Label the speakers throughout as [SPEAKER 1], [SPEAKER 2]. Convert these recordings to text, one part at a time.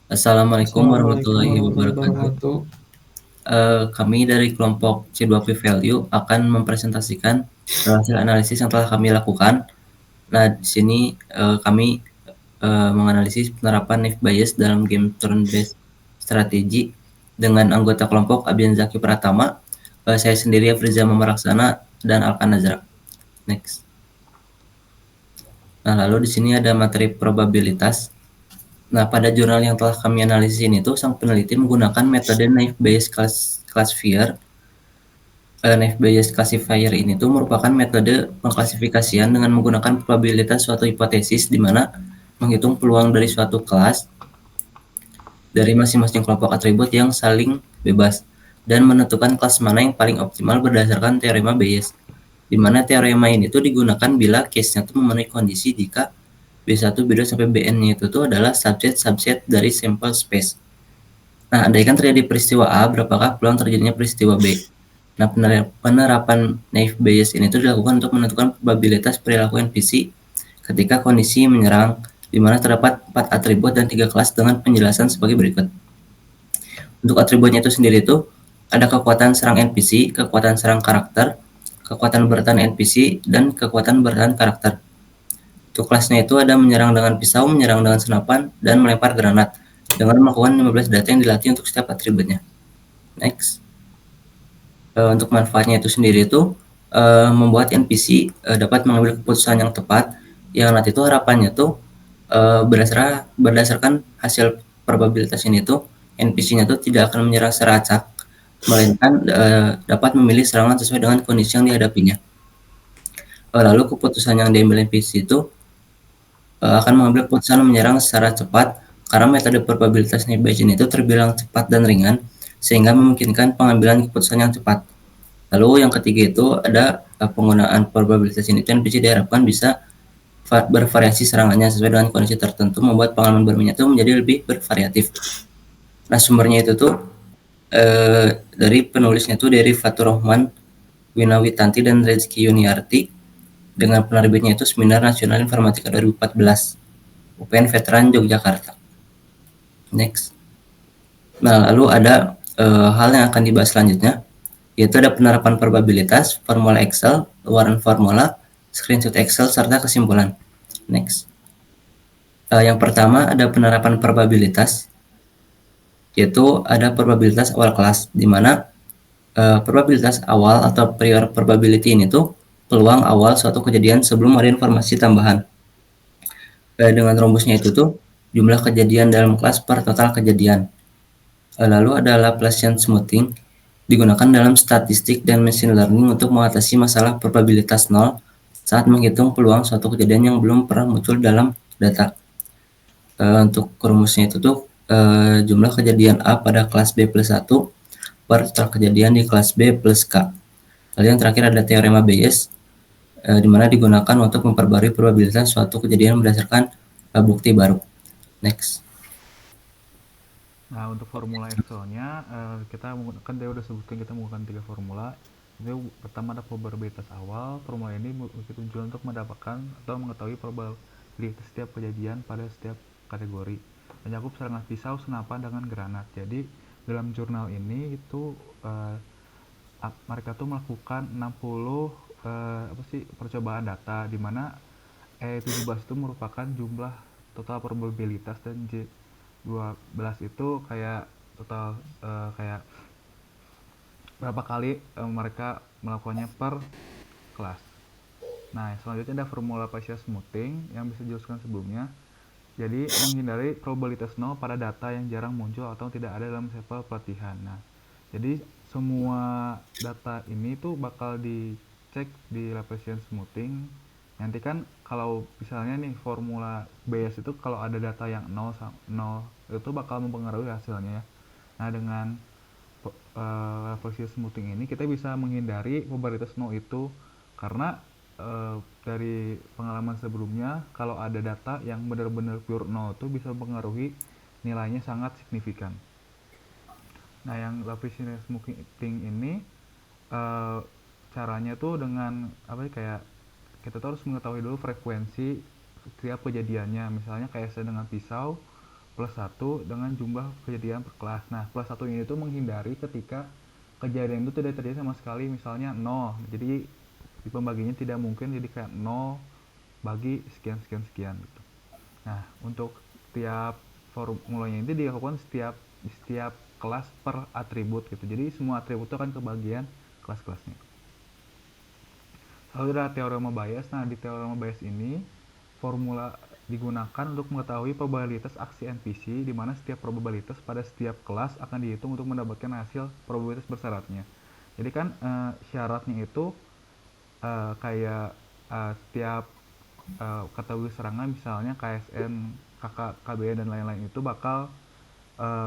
[SPEAKER 1] Assalamualaikum
[SPEAKER 2] Assalamualaikum
[SPEAKER 1] warahmatullahi
[SPEAKER 2] warahmatullahi
[SPEAKER 1] wabarakatuh.
[SPEAKER 2] wabarakatuh.
[SPEAKER 1] Kami dari kelompok C2P Value akan mempresentasikan hasil analisis yang telah kami lakukan. Nah, di sini kami menganalisis penerapan Knife Bias dalam game turn-based strategi dengan anggota kelompok Abian Zaki Pratama, saya sendiri Afrizal Mamaraksana, dan Alkan Nazra. Next. Nah, lalu di sini ada materi probabilitas. Nah, pada jurnal yang telah kami analisis ini tuh sang peneliti menggunakan metode Knife Bayes Classifier. Knife Bayes Classifier ini tuh merupakan metode pengklasifikasian dengan menggunakan probabilitas suatu hipotesis di mana menghitung peluang dari suatu kelas dari masing-masing kelompok atribut yang saling bebas dan menentukan kelas mana yang paling optimal berdasarkan teorema Bayes. Di mana teorema ini tuh digunakan bila case-nya tuh memenuhi kondisi jika B1, B2 sampai Bn-nya itu tuh adalah subset-subset dari sampel space. Nah, andaikan terjadi peristiwa A, berapakah peluang terjadinya peristiwa B? Nah, penerapan naive Bayes ini tuh dilakukan untuk menentukan probabilitas perilaku NPC ketika kondisi menyerang, di mana terdapat 4 atribut dan 3 kelas dengan penjelasan sebagai berikut. Untuk atributnya itu sendiri itu ada kekuatan serang NPC, kekuatan serang karakter, kekuatan bertahan NPC, dan kekuatan bertahan karakter. Untuk kelasnya itu ada menyerang dengan pisau, menyerang dengan senapan, dan melempar granat dengan melakukan 15 data yang dilatih untuk setiap atributnya. Next. Untuk manfaatnya itu sendiri itu membuat NPC dapat mengambil keputusan yang tepat yang nanti itu harapannya tuh berdasarkan hasil probabilitas ini tuh NPC-nya tuh tidak akan menyerang secara acak, melainkan dapat memilih serangan sesuai dengan kondisi yang dihadapinya. Lalu keputusan yang diambil NPC itu akan mengambil keputusan menyerang secara cepat karena metode probabilitas Bayesian itu terbilang cepat dan ringan sehingga memungkinkan pengambilan keputusan yang cepat. Lalu yang ketiga itu ada penggunaan probabilitas ini NPC diharapkan bisa bervariasi serangannya sesuai dengan kondisi tertentu membuat pengalaman bermainnya itu menjadi lebih bervariatif. Nah, sumbernya itu tuh dari penulisnya tuh dari Fatur Rahman, Winawitanti, dan Rezki Yuniarti dengan penerbitnya itu Seminar Nasional Informatika 2014 UPN Veteran Yogyakarta. Next. Nah, lalu ada hal yang akan dibahas selanjutnya, yaitu ada penerapan probabilitas, formula Excel, luaran formula, screenshot Excel, serta kesimpulan. Next. Yang pertama ada penerapan probabilitas, yaitu ada probabilitas awal kelas, di mana probabilitas awal atau prior probability ini tuh peluang awal suatu kejadian sebelum ada informasi tambahan. Dengan rumusnya itu tuh jumlah kejadian dalam kelas per total kejadian. Lalu ada Laplacian smoothing, digunakan dalam statistik dan machine learning untuk mengatasi masalah probabilitas nol saat menghitung peluang suatu kejadian yang belum pernah muncul dalam data. Untuk rumusnya itu tuh jumlah kejadian A pada kelas B plus 1 per total kejadian di kelas B plus K. Lalu yang terakhir ada teorema Bayes, di mana digunakan untuk memperbarui probabilitas suatu kejadian berdasarkan bukti baru. Next.
[SPEAKER 2] Nah, untuk formula Excel-nya, kita menggunakan, dia udah sebutkan kita menggunakan 3 formula. Itu pertama ada probabilitas awal. Formula ini bertujuan untuk mendapatkan atau mengetahui probabilitas setiap kejadian pada setiap kategori. Mencakup serangan pisau, senapan, dengan granat. Jadi, dalam jurnal ini itu mereka tuh melakukan 60 percobaan data di mana E17 itu merupakan jumlah total probabilitas dan J12 itu kayak total kayak berapa kali mereka melakukannya per kelas. Nah, selanjutnya ada formula Bayesian smoothing yang bisa dijelaskan sebelumnya. Jadi, menghindari probabilitas nol pada data yang jarang muncul atau tidak ada dalam sampel pelatihan. Nah, jadi semua data ini tuh bakal dicek di Bayesian smoothing. Nanti kan kalau misalnya nih formula Bayes itu kalau ada data yang 0 0 itu bakal mempengaruhi hasilnya ya. Nah, dengan Bayesian smoothing ini kita bisa menghindari probabilitas 0 itu karena dari pengalaman sebelumnya kalau ada data yang benar-benar pure 0 itu bisa mempengaruhi nilainya sangat signifikan. Nah, yang Bayesian smoothing ini uh, caranya tuh dengan apa ya, kayak kita tuh harus mengetahui dulu frekuensi setiap kejadiannya. Misalnya kayak saya dengan pisau plus 1 dengan jumlah kejadian per kelas. Nah, plus 1 ini tuh menghindari ketika kejadian itu tidak terjadi sama sekali, misalnya 0. Jadi di pembaginya tidak mungkin jadi kayak 0 bagi sekian sekian sekian gitu. Nah, untuk tiap formulanya ini dilakukan di setiap kelas per atribut gitu. Jadi semua atribut itu akan kebagian kelas-kelasnya. Lalu ada teorema Bayes. Nah, di teorema Bayes ini formula digunakan untuk mengetahui probabilitas aksi NPC, di mana setiap probabilitas pada setiap kelas akan dihitung untuk mendapatkan hasil probabilitas bersyaratnya. Jadi kan syaratnya itu kayak setiap kategori serangan, misalnya KSN, KK, KBN, dan lain-lain itu bakal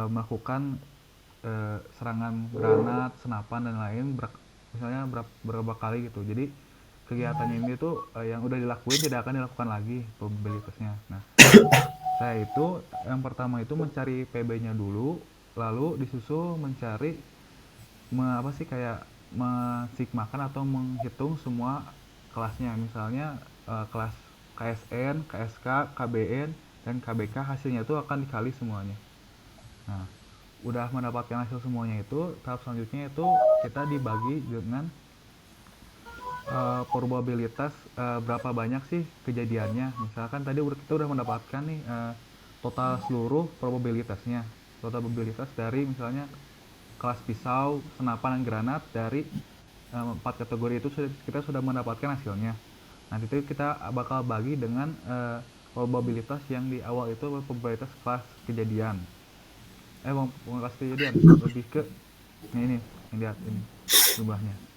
[SPEAKER 2] melakukan serangan granat, senapan, dan lain misalnya berapa kali gitu. Jadi kegiatannya ini tuh yang udah dilakuin tidak akan dilakukan lagi probabilitasnya. Nah, saya itu yang pertama itu mencari PB-nya dulu, lalu disusul mencari apa sih kayak mensigmakan atau menghitung semua kelasnya. Misalnya kelas KSN, KSK, KBN, dan KBK hasilnya itu akan dikali semuanya. Nah, udah mendapatkan hasil semuanya itu, tahap selanjutnya itu kita dibagi dengan probabilitas berapa banyak sih kejadiannya. Misalkan tadi kita udah mendapatkan nih total seluruh probabilitasnya, total probabilitas dari misalnya kelas pisau, senapan, dan granat dari 4 kategori itu kita sudah mendapatkan hasilnya. Nanti itu kita bakal bagi dengan probabilitas yang di awal itu probabilitas kelas kejadian. Bukan kelas kejadian, lebih ke ini lihat ini jumlahnya.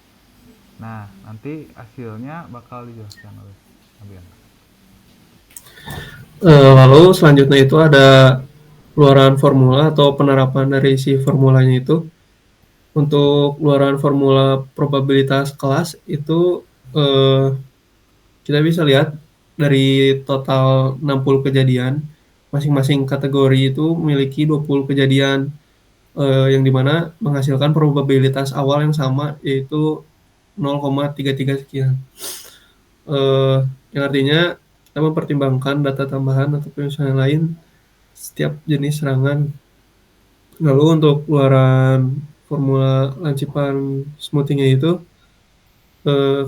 [SPEAKER 2] Nah, nanti hasilnya bakal dijelaskan oleh Abian.
[SPEAKER 3] Lalu selanjutnya itu ada luaran formula atau penerapan dari si formulanya itu. Untuk luaran formula probabilitas kelas itu kita bisa lihat dari total 60 kejadian, masing-masing kategori itu memiliki 20 kejadian, yang dimana menghasilkan probabilitas awal yang sama, yaitu 0,33 sekian. Yang artinya kita mempertimbangkan data tambahan atau penyesuaian lain setiap jenis serangan. Lalu untuk luaran formula lancipan smoothingnya itu,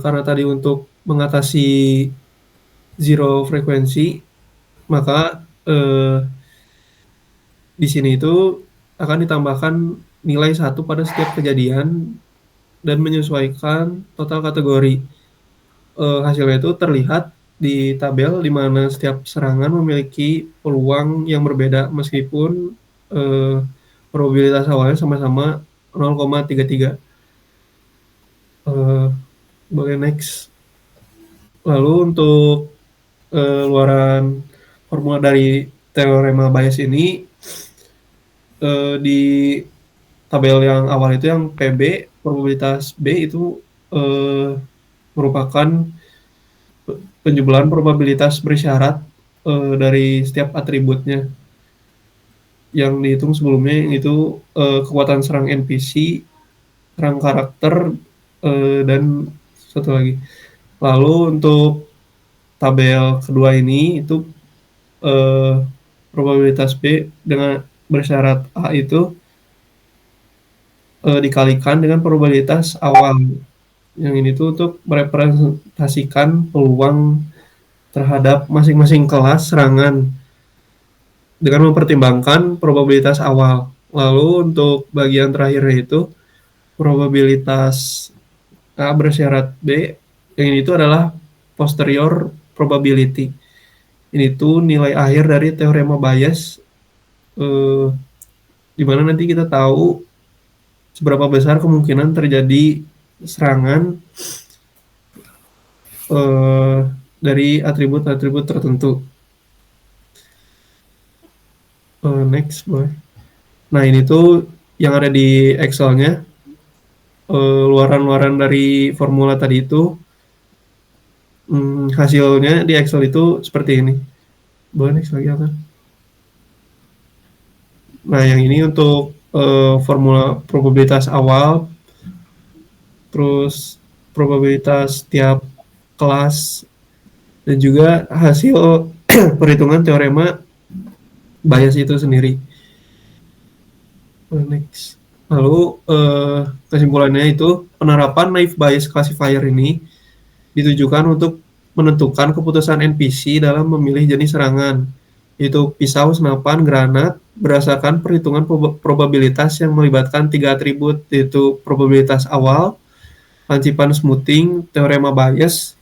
[SPEAKER 3] karena tadi untuk mengatasi zero frekuensi, maka di sini itu akan ditambahkan nilai 1 pada setiap kejadian dan menyesuaikan total kategori. Hasilnya itu terlihat di tabel di mana setiap serangan memiliki peluang yang berbeda meskipun probabilitas awalnya sama-sama 0,33. Boleh next. Lalu untuk luaran formula dari teorema Bayes ini di tabel yang awal itu yang PB, probabilitas B itu merupakan penjumlahan probabilitas bersyarat dari setiap atributnya yang dihitung sebelumnya, itu kekuatan serang NPC, serang karakter, dan satu lagi. Lalu untuk tabel kedua ini itu probabilitas B dengan bersyarat A itu dikalikan dengan probabilitas awal. Yang ini tuh untuk merepresentasikan peluang terhadap masing-masing kelas serangan dengan mempertimbangkan probabilitas awal. Lalu untuk bagian terakhirnya itu probabilitas A bersyarat B, yang ini itu adalah posterior probability. Ini tuh nilai akhir dari teorema Bayes, di mana nanti kita tahu seberapa besar kemungkinan terjadi serangan dari atribut-atribut tertentu. Next, boy. Nah, ini tuh yang ada di Excel-nya, luaran-luaran dari formula tadi itu, hasilnya di Excel itu seperti ini. Boleh next lagi apa? Nah, yang ini untuk formula probabilitas awal, terus probabilitas tiap kelas, dan juga hasil perhitungan teorema bias itu sendiri. Next. Lalu kesimpulannya itu penerapan naive Bayes classifier ini ditujukan untuk menentukan keputusan NPC dalam memilih jenis serangan, yaitu pisau, senapan, granat, berdasarkan perhitungan probabilitas yang melibatkan 3 atribut, yaitu probabilitas awal, lancipan smoothing, teorema Bayes.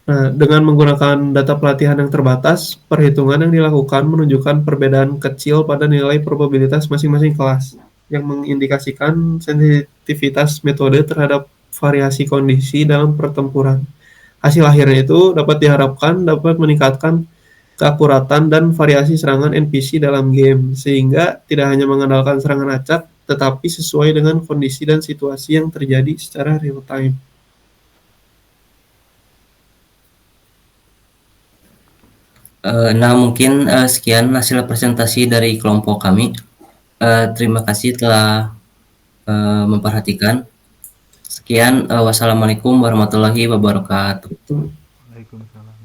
[SPEAKER 3] Nah, dengan menggunakan data pelatihan yang terbatas, perhitungan yang dilakukan menunjukkan perbedaan kecil pada nilai probabilitas masing-masing kelas, yang mengindikasikan sensitivitas metode terhadap variasi kondisi dalam pertempuran. Hasil akhirnya itu dapat diharapkan dapat meningkatkan keakuratan dan variasi serangan NPC dalam game, sehingga tidak hanya mengandalkan serangan acak, tetapi sesuai dengan kondisi dan situasi yang terjadi secara real time.
[SPEAKER 1] Nah mungkin sekian hasil presentasi dari kelompok kami. Terima kasih telah memperhatikan. Sekian, wassalamualaikum warahmatullahi wabarakatuh.
[SPEAKER 3] Itu
[SPEAKER 2] Waalaikumsalam.